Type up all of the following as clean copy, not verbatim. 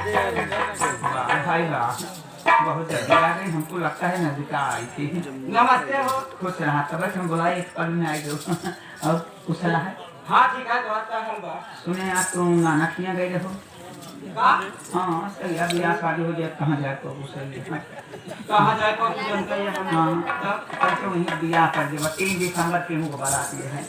भाई वाह, बहुत जल्दी आ गई। हमको लगता है नदिका आई थी। नमस्ते हो। खुश रहा, तब हम बुलाए एक पल में आई गो। और कुछ रहा है? हाँ ठीक है, तो हम बा सुने आप तुम नानक किया गए हो? का हाँ सही, अब यहाँ शादी हो जाए कहाँ जाए तो सही है। कहाँ जाए को जानते हैं हम। हाँ तो वहीं बियाह कर दे, 3 दिसंबर के मुँह बाराती है।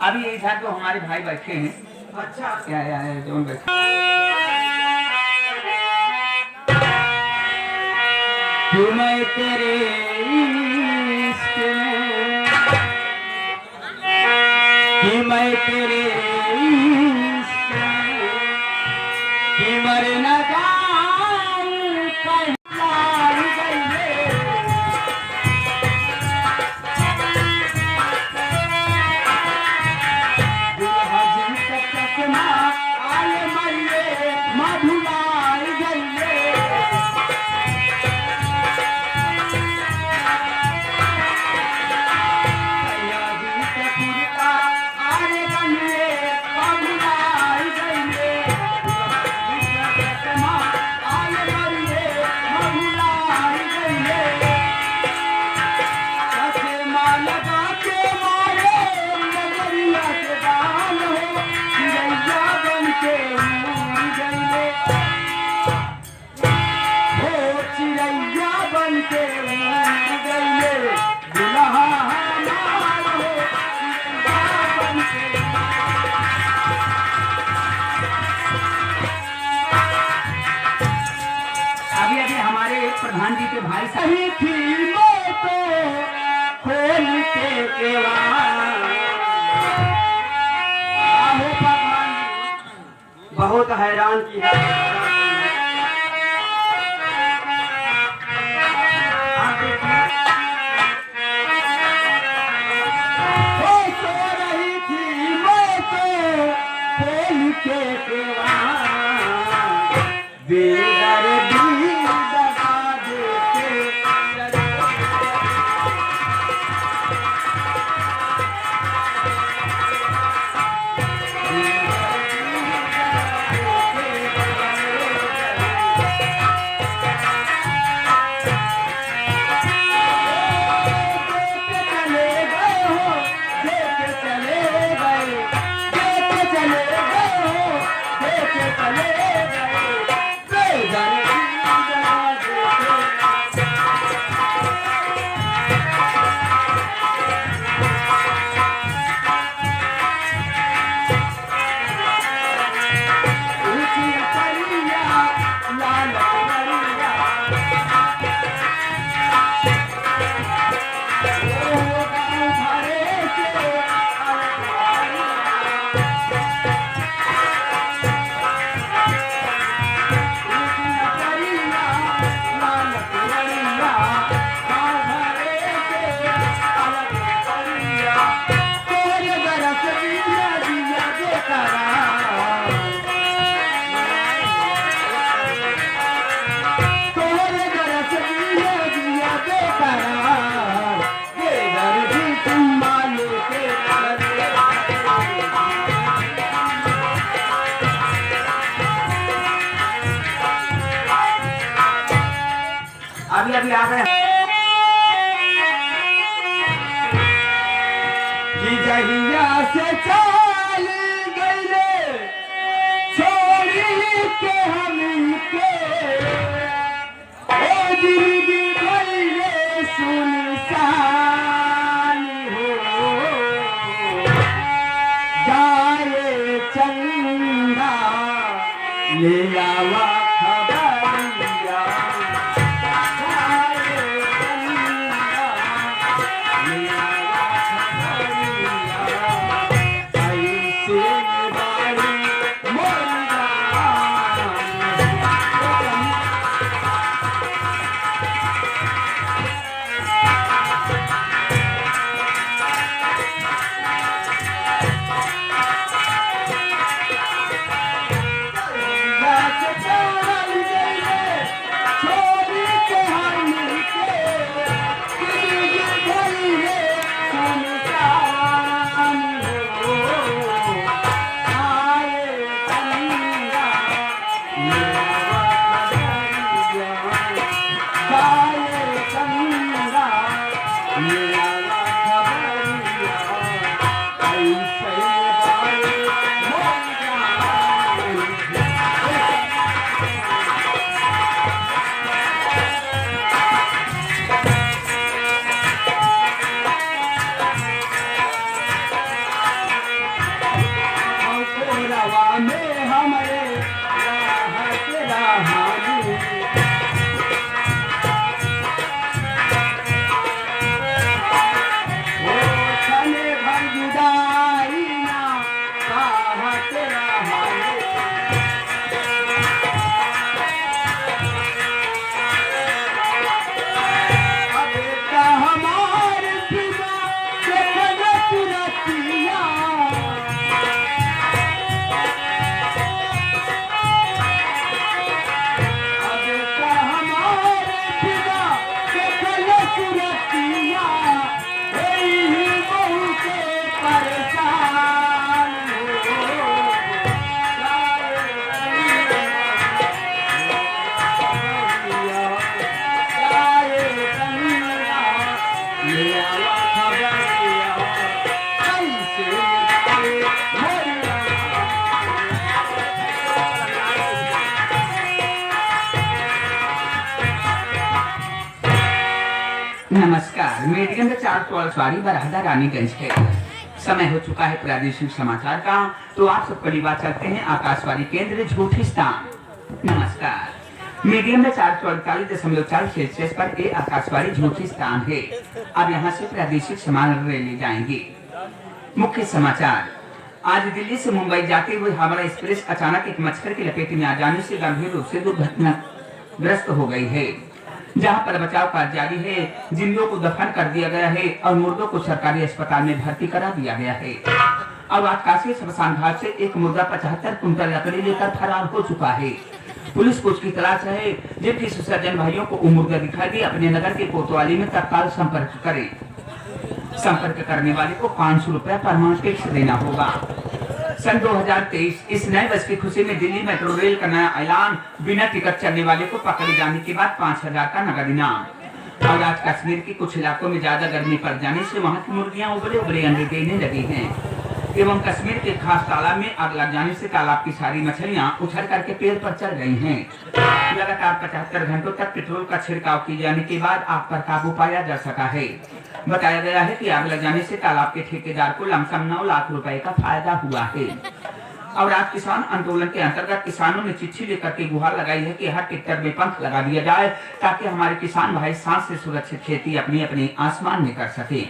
अभी एक साथ तो हमारे भाई बैठे हैं। अच्छा या जो बैठे क्यों मैं तेरे इश्क में, कि मैं तेरे इश्क में, कि मर न जाऊं कहलाई गई। प्रधान जी के भाई सही थी खोल के बहुत हैरान किया। अभी अभी आ गए कि जहिया से चल गए छोड़ी के हमके ओ जिंदगी भइले सुनसान हो जाए चंदा ले आवा खबरिया नमस्कार। मेडिकल में 4 सवारी बरहदा रानीगंज है। समय हो चुका है प्रादेशिक समाचार का, तो आप सब परिवार चलते हैं आकाशवाणी केंद्र झूठिस्तान। नमस्कार। मीडियम में 448.4 सेल्सियस पर ये आकाशवाणी झूठिस्तान है। अब यहाँ से प्रादेशिक समाचार ले जाएंगे। मुख्य समाचार। आज दिल्ली से मुंबई जाते हुए हावड़ा एक्सप्रेस अचानक एक मच्छर की लपेट में आ जाने से गंभीर रूप से दुर्घटनाग्रस्त हो गई है, जहां पर बचाव कार्य जारी है। जिंदों को दफन कर दिया गया है और मुर्दों को सरकारी अस्पताल में भर्ती करा दिया गया है। और आज काशी शमशान घाट से एक मुर्दा 75 कुंटल लकड़ी लेकर फरार हो चुका है। पुलिस को उसकी तलाश है। जबकि सज्जन भाइयों को मुर्दा दिखाई दे अपने नगर के कोतवाली में तत्काल संपर्क करे। संपर्क करने वाले को 500 रुपया प्रमाण टैक्स देना होगा। सन 2023 इस नए वर्ष की खुशी में दिल्ली मेट्रो रेल का नया ऐलान, बिना टिकट चलने वाले को पकड़े जाने के बाद 5000 का नगद इनाम। और आज कश्मीर के कुछ इलाकों में ज्यादा गर्मी पड़ जाने से वहां की मुर्गियां उबले उबले अंडे देने लगी हैं। एवं कश्मीर के खास तालाब में आग लग जाने से तालाब की सारी मछलियां उछल करके पेड़ पर चढ़ गई हैं। लगातार 75 घंटों तक पेट्रोल का छिड़काव किए जाने के बाद आग पर काबू पाया जा सका है। बताया गया है कि आग लग जाने से तालाब के ठेकेदार को लमसम 9 लाख रुपए का फायदा हुआ है। और आज किसान आंदोलन के अंतर्गत किसानों ने चिट्ठी लेकर के गुहार लगाई है कि हर ट्रैक्टर में पंख लगा दिया जाए, ताकि हमारे किसान भाई सांस से सुरक्षित खेती अपनी अपनी आसमान में कर सके।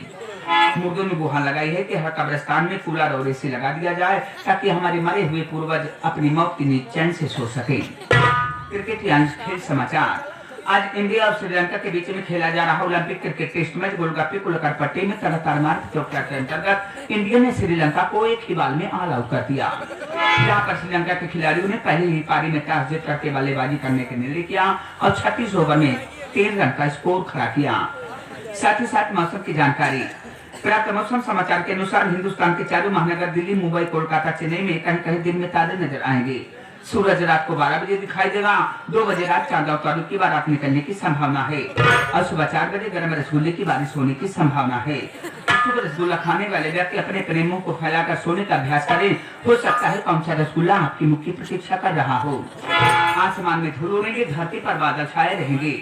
मुर्दों ने गुहार लगाई है कि हर कब्रिस्तान में कूलर और एसी लगा दिया जाए, ताकि हमारे मरे हुए पूर्वज अपनी मौत की नींद चैन से सो सके। क्रिकेट यानी खेल समाचार। आज इंडिया और श्रीलंका के बीच में खेला जा रहा ओलंपिक क्रिकेट टेस्ट मैच गोलगप्पे को लेकर पट्टे में लगातार मार चौका के अंतर्गत इंडिया ने श्रीलंका को एक ही बाल में ऑल आउट कर दिया। जहां पर श्रीलंका के खिलाड़ियों ने पहली ही पारी में टॉस जीत करके बल्लेबाजी करने का निर्णय किया और 36 ओवर में 13 रन का स्कोर खड़ा किया। साथ ही साथ मौसम की जानकारी। प्राप्त मौसम समाचार के अनुसार हिंदुस्तान के चारों महानगर दिल्ली, मुंबई, कोलकाता, चेन्नई में कहीं कहीं दिन में तारे नजर आएंगे। सूरज रात को 12 बजे दिखाई देगा। 2 बजे रात चांद और तारुक की बारात निकलने की संभावना है और सुबह 4 बजे गर्म रसगुल्ले की बारिश होने की संभावना है। शुभ रसगुल्ला खाने वाले व्यक्ति अपने प्रेमों को फैलाकर सोने का अभ्यास करें। हो सकता है कौन सा रसगुल्ला आपकी मुख की प्रतीक्षा कर रहा हो। आसमान में धूल उड़ेंगे, धरती पर बादल छाए रहेंगे।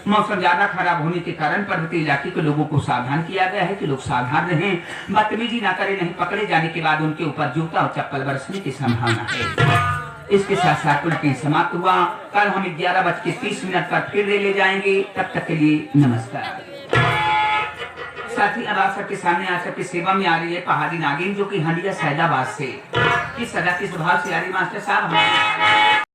मौसम ज्यादा खराब होने के कारण पर्वतीय इलाके के लोगों को सावधान किया गया है कि लोग सावधान रहें, बदतमीजी ना करें, नहीं पकड़े जाने के बाद उनके ऊपर जूता और चप्पल बरसने की संभावना है। इसके साथ साथ बुलेटिन समाप्त हुआ। कल हम 11:30 पर फिर ले जाएंगे। तब तक के लिए नमस्कार। साथ ही अब आप सबके सामने आप सबकी सेवा में आ रही है पहाड़ी नागिन, जो कि हंडिया सैदाबाद से। किस सदा किस भाव से आ रही मास्टर साहब?